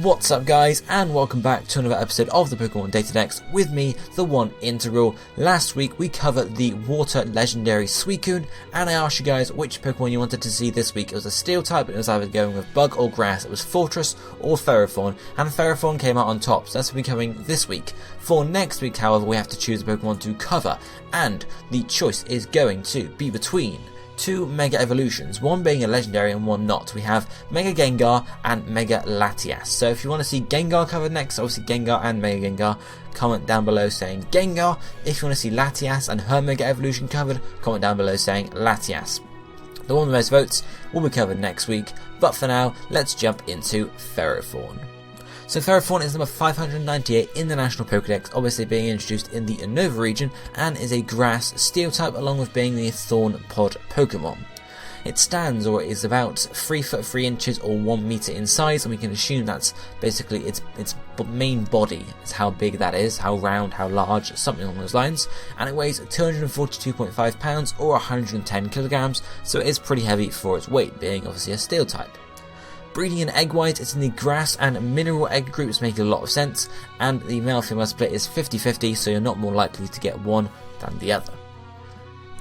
What's up guys, and welcome back to another episode of the Pokémon DataDex with me, TheOneIntegral. Last week we covered the Water Legendary Suicune, and I asked you guys which Pokemon you wanted to see this week. It was a Steel type, and it was either going with Bug or Grass. It was Fortress or Ferrothorn, and Ferrothorn came out on top, so that's what we're covering this week. For next week, however, we have to choose a Pokemon to cover, and the choice is going to be between two Mega Evolutions, one being a Legendary and one not. We have Mega Gengar and Mega Latias. So if you want to see Gengar covered next, obviously Gengar and Mega Gengar, comment down below saying Gengar. If you want to see Latias and her Mega Evolution covered, comment down below saying Latias. The one with the most votes will be covered next week, but for now, let's jump into Ferrothorn. So Ferrothorn is number 598 in the National Pokédex, obviously being introduced in the Unova region, and is a Grass Steel type along with being the Thorn Pod Pokemon. It stands, or is about 3 foot 3 inches or 1 meter in size, and we can assume that's basically its main body, is how big that is, how round, how large, something along those lines, and it weighs 242.5 pounds or 110 kilograms, so it is pretty heavy for its weight, being obviously a Steel type. Breeding and egg-wise, it's in the grass and mineral egg groups, making a lot of sense, and the male-female split is 50-50, so you're not more likely to get one than the other.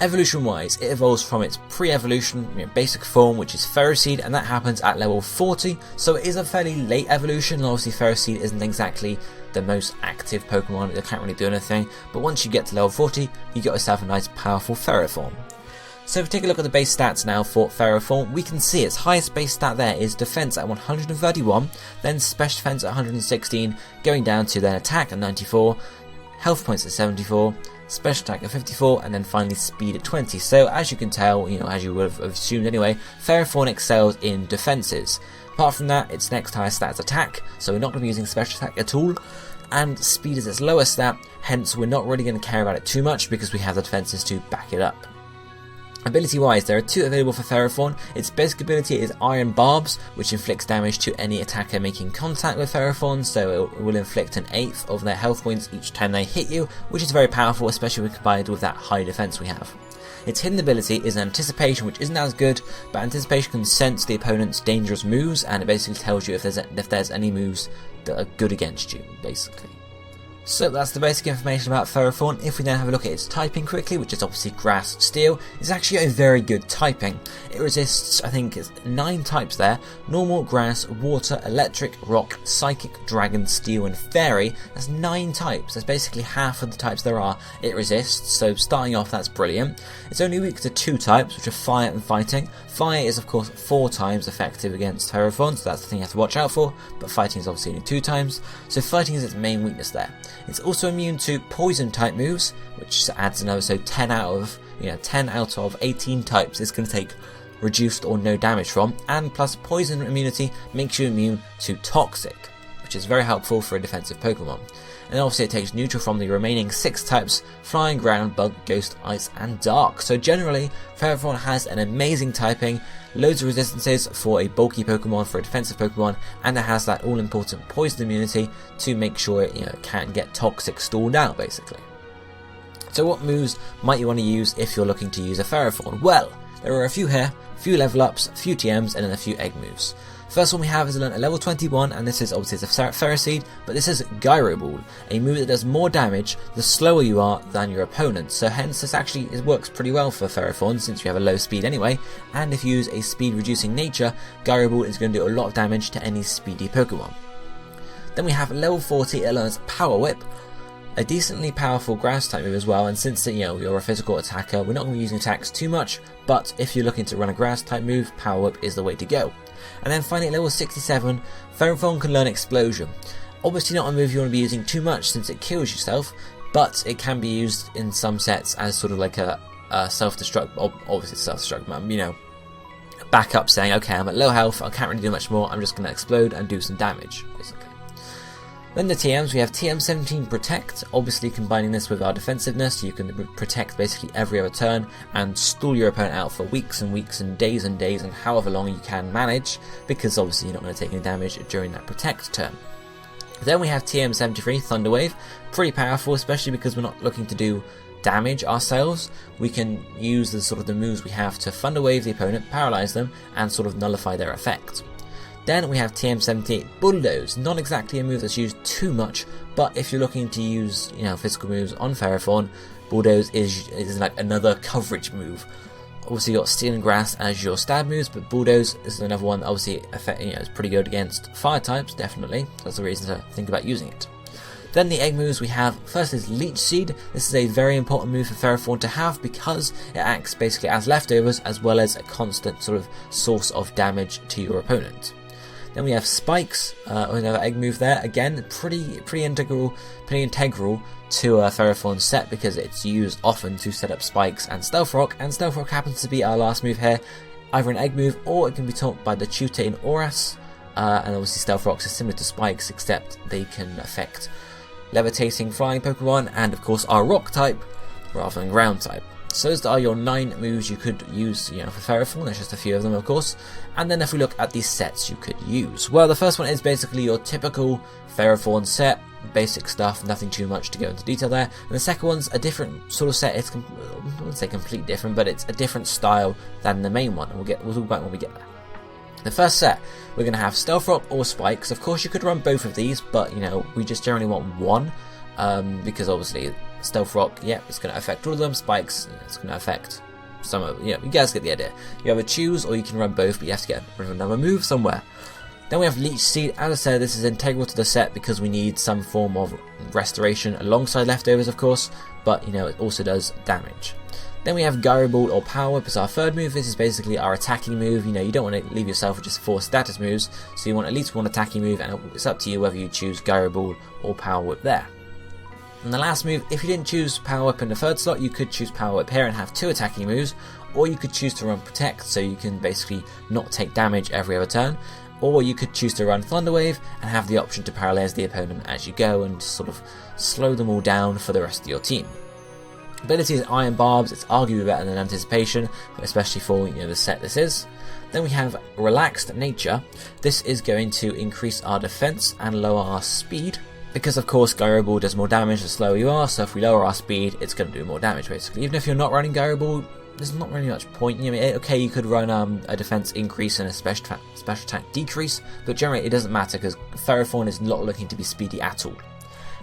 Evolution-wise, it evolves from its pre-evolution basic form, which is Ferroseed, and that happens at level 40, so it is a fairly late evolution, and obviously Ferroseed isn't exactly the most active Pokemon, it can't really do anything, but once you get to level 40, you get yourself a nice powerful Ferrothorn. So if we take a look at the base stats now for Ferrothorn, we can see its highest base stat there is Defense at 131, then Special Defense at 116, going down to then Attack at 94, Health Points at 74, Special Attack at 54, and then finally Speed at 20. So as you can tell, as you would have assumed anyway, Ferrothorn excels in defences. Apart from that, its next highest stat is Attack, so we're not going to be using Special Attack at all, and Speed is its lowest stat, hence we're not really going to care about it too much because we have the defences to back it up. Ability wise, there are two available for Ferrothorn. Its basic ability is Iron Barbs, which inflicts damage to any attacker making contact with Ferrothorn, so it will inflict an eighth of their health points each time they hit you, which is very powerful, especially when combined with that high defense we have. Its hidden ability is Anticipation, which isn't as good, but Anticipation can sense the opponent's dangerous moves, and it basically tells you if there's any moves that are good against you, basically. So that's the basic information about Ferrothorn. If we then have a look at its typing quickly, which is obviously Grass Steel, it's actually a very good typing. It resists, I think it's 9 types there: Normal, Grass, Water, Electric, Rock, Psychic, Dragon, Steel and Fairy. That's 9 types, that's basically half of the types there are it resists, so starting off that's brilliant. It's only weak to 2 types, which are Fire and Fighting. Fire is of course 4 times effective against Ferrothorn, so that's the thing you have to watch out for, but Fighting is obviously only 2 times, so Fighting is its main weakness there. It's also immune to Poison type moves, which adds another, so 10 out of 18 types it's going to take reduced or no damage from, and plus Poison immunity makes you immune to Toxic, which is very helpful for a defensive Pokemon. And obviously it takes neutral from the remaining 6 types: Flying, Ground, Bug, Ghost, Ice and Dark. So generally, Ferrothorn has an amazing typing, loads of resistances for a bulky Pokemon, for a defensive Pokemon, and it has that all-important Poison immunity to make sure it can't get Toxic stalled out, basically. So what moves might you want to use if you're looking to use a Ferrothorn? Well, there are a few here, a few level ups, a few TMs, and then a few egg moves. First one we have is a level 21, and this is obviously a Ferroseed, but this is Gyro Ball, a move that does more damage the slower you are than your opponent, so hence this actually works pretty well for Ferrothorn since you have a low speed anyway, and if you use a speed reducing nature, Gyro Ball is going to do a lot of damage to any speedy Pokemon. Then we have level 40, it learns Power Whip, a decently powerful Grass type move as well, and since you're a physical attacker, we're not going to be using attacks too much, but if you're looking to run a Grass type move, Power Whip is the way to go. And then finally at level 67, Ferrothorn can learn Explosion. Obviously not a move you want to be using too much since it kills yourself, but it can be used in some sets as sort of like a self-destruct, obviously self-destruct, backup saying, okay, I'm at low health, I can't really do much more, I'm just going to explode and do some damage, basically. Then the TMs, we have TM17 Protect, obviously combining this with our defensiveness, you can protect basically every other turn and stall your opponent out for weeks and weeks and days and however long you can manage, because obviously you're not going to take any damage during that Protect turn. Then we have TM73 Thunder Wave, pretty powerful, especially because we're not looking to do damage ourselves. We can use the moves we have to Thunder Wave the opponent, paralyze them, and sort of nullify their effect. Then we have TM78 Bulldoze, not exactly a move that's used too much, but if you're looking to use, physical moves on Ferrothorn, Bulldoze is like another coverage move. Obviously you got Steel and Grass as your stab moves, but Bulldoze is another one that obviously it's pretty good against fire types, definitely. That's the reason to think about using it. Then the egg moves we have, first is Leech Seed. This is a very important move for Ferrothorn to have because it acts basically as leftovers as well as a constant sort of source of damage to your opponent. Then we have Spikes, another egg move there. Again, pretty integral to Ferrothorn's set because it's used often to set up Spikes and Stealth Rock happens to be our last move here, either an egg move or it can be taught by the tutor in Auras, and obviously Stealth Rocks are similar to Spikes except they can affect levitating flying Pokemon and of course are rock type rather than ground type. So those are your 9 moves you could use, for Ferrothorn. There's just a few of them, of course. And then if we look at the sets you could use, well, the first one is basically your typical Ferrothorn set, basic stuff, nothing too much to go into detail there. And the second one's a different sort of set. It's I wouldn't say completely different, but it's a different style than the main one, and we'll talk about it when we get there. The first set, we're going to have Stealth Rock or Spikes. Of course, you could run both of these, but we just generally want one, because obviously Stealth Rock, it's going to affect all of them. Spikes, it's going to affect some of you guys get the idea. You either choose or you can run both, but you have to get rid of another move somewhere. Then we have Leech Seed. As I said, this is integral to the set because we need some form of restoration alongside leftovers, of course, but it also does damage. Then we have Gyro Ball or Power Whip as our third move. This is basically our attacking move. You don't want to leave yourself with just 4 status moves, so you want at least one attacking move, and it's up to you whether you choose Gyro Ball or Power Whip there. And the last move, if you didn't choose Power Whip in the third slot, you could choose Power Whip here and have 2 attacking moves, or you could choose to run Protect, so you can basically not take damage every other turn, or you could choose to run Thunder Wave and have the option to paralyze the opponent as you go and sort of slow them all down for the rest of your team. Ability is Iron Barbs. It's arguably better than Anticipation, especially for the set this is. Then we have Relaxed Nature. This is going to increase our defense and lower our speed, because of course Gyro Ball does more damage the slower you are, so if we lower our speed it's going to do more damage basically. Even if you're not running Gyro Ball, there's not really much point. Okay, you could run a defense increase and a special attack decrease, but generally it doesn't matter because Ferrothorn is not looking to be speedy at all.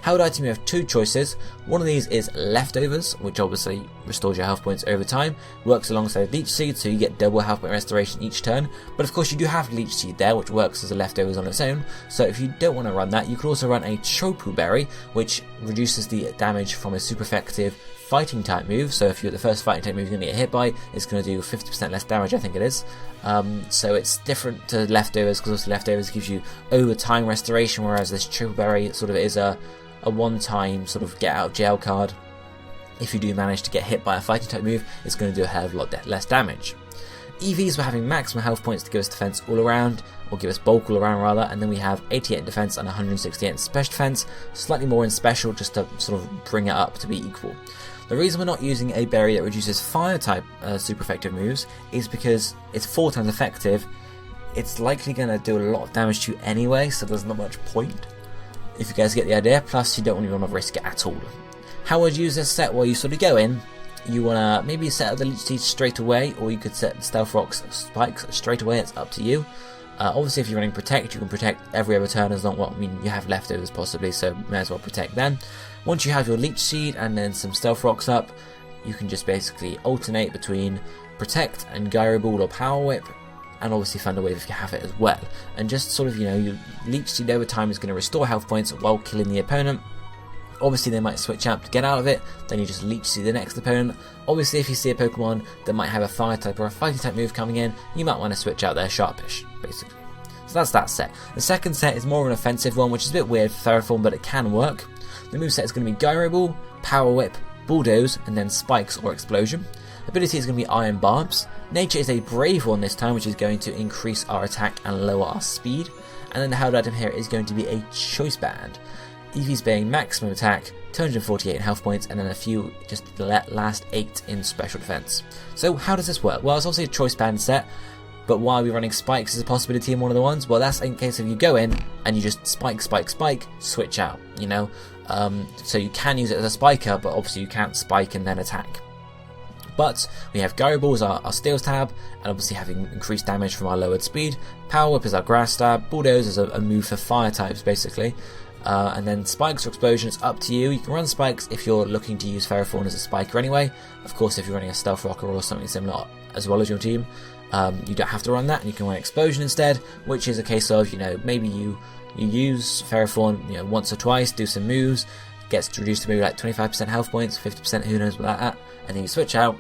Held item, you have 2 choices. One of these is Leftovers, which obviously restores your health points over time. Works alongside Leech Seed, so you get double health point restoration each turn. But of course you do have Leech Seed there, which works as a Leftovers on its own. So if you don't want to run that, you could also run a Chopu Berry, which reduces the damage from a super effective fighting type move. So if you're the first fighting type move you're going to get hit by, it's going to do 50% less damage, I think it is. So it's different to Leftovers, because also Leftovers gives you over time restoration, whereas this Chopu Berry sort of is a one-time sort of get out of jail card. If you do manage to get hit by a fighting type move, it's going to do a hell of a lot less damage. EVs, we're having maximum health points to give us defense all around, or give us bulk all around rather, and then we have 88 in defense and 168 in special defense, slightly more in special just to sort of bring it up to be equal. The reason we're not using a berry that reduces fire type super effective moves is because it's 4 times effective. It's likely going to do a lot of damage to you anyway, so there's not much point, if you guys get the idea. Plus you don't really want to risk it at all. How would you use this set? Well, you sort of go in, you want to maybe set up the Leech Seed straight away, or you could set Stealth Rocks Spikes straight away. It's up to you. Obviously if you're running Protect, you can Protect every other turn as long, you have leftovers possibly, so may as well Protect then. Once you have your Leech Seed and then some Stealth Rocks up, you can just basically alternate between Protect and Gyro Ball or Power Whip, and obviously Thunder Wave if you have it as well. And just sort of, your Leech Seed over time is going to restore health points while killing the opponent. Obviously they might switch out to get out of it, then you just Leech Seed the next opponent. Obviously if you see a Pokemon that might have a fire type or a fighting type move coming in, you might want to switch out their Sharpish, basically. So that's that set. The second set is more of an offensive one, which is a bit weird for Ferrothorn, but it can work. The moveset is going to be Gyro Ball, Power Whip, Bulldoze, and then Spikes or Explosion. Ability is going to be Iron Barbs. Nature is a Brave one this time, which is going to increase our attack and lower our speed. And then the held item here is going to be a Choice Band. EVs being maximum attack, 248 in health points, and then a few, just the last 8 in special defense. So how does this work? Well, it's obviously a Choice Band set, but why are we running Spikes as a possibility in one of the ones? Well, that's in case if you go in and you just spike, switch out, So you can use it as a spiker, but obviously you can't spike and then attack. But we have Gyro Ball as our Steals tab, and obviously having increased damage from our lowered speed. Power Whip is our Grass stab. Bulldoze is a move for fire types basically. And then Spikes or Explosion, it's up to you. You can run Spikes if you're looking to use Ferrothorn as a spiker anyway. Of course, if you're running a Stealth Rocker or something similar as well as your team, you don't have to run that, and you can run Explosion instead, which is a case of, maybe you use Ferrothorn, once or twice, do some moves, gets reduced to maybe like 25% health points, 50%, who knows about that, and then you switch out,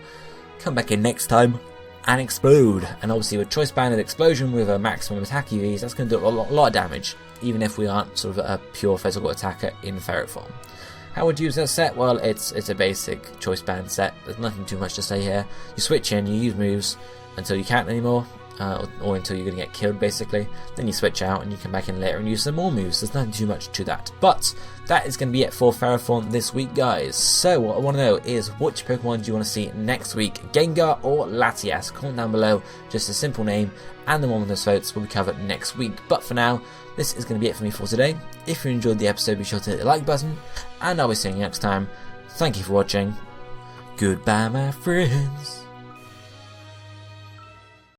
come back in next time, and explode. And obviously with Choice Banded Explosion with a maximum attack EVs, that's going to do a lot of damage, even if we aren't sort of a pure physical attacker in Ferrothorn. How would you use that set? Well, it's a basic Choice Band set. There's nothing too much to say here. You switch in, you use moves until you can't anymore, or until you're going to get killed basically. Then you switch out and you come back in later and use some more moves. There's nothing too much to that. But that is going to be it for Ferrothorn this week, guys. So what I want to know is, which Pokemon do you want to see next week? Gengar or Latias? Comment down below just a simple name, and the one with those votes will be covered next week. But for now, this is going to be it for me for today. If you enjoyed the episode, be sure to hit the like button, and I'll be seeing you next time. Thank you for watching. Goodbye, my friends.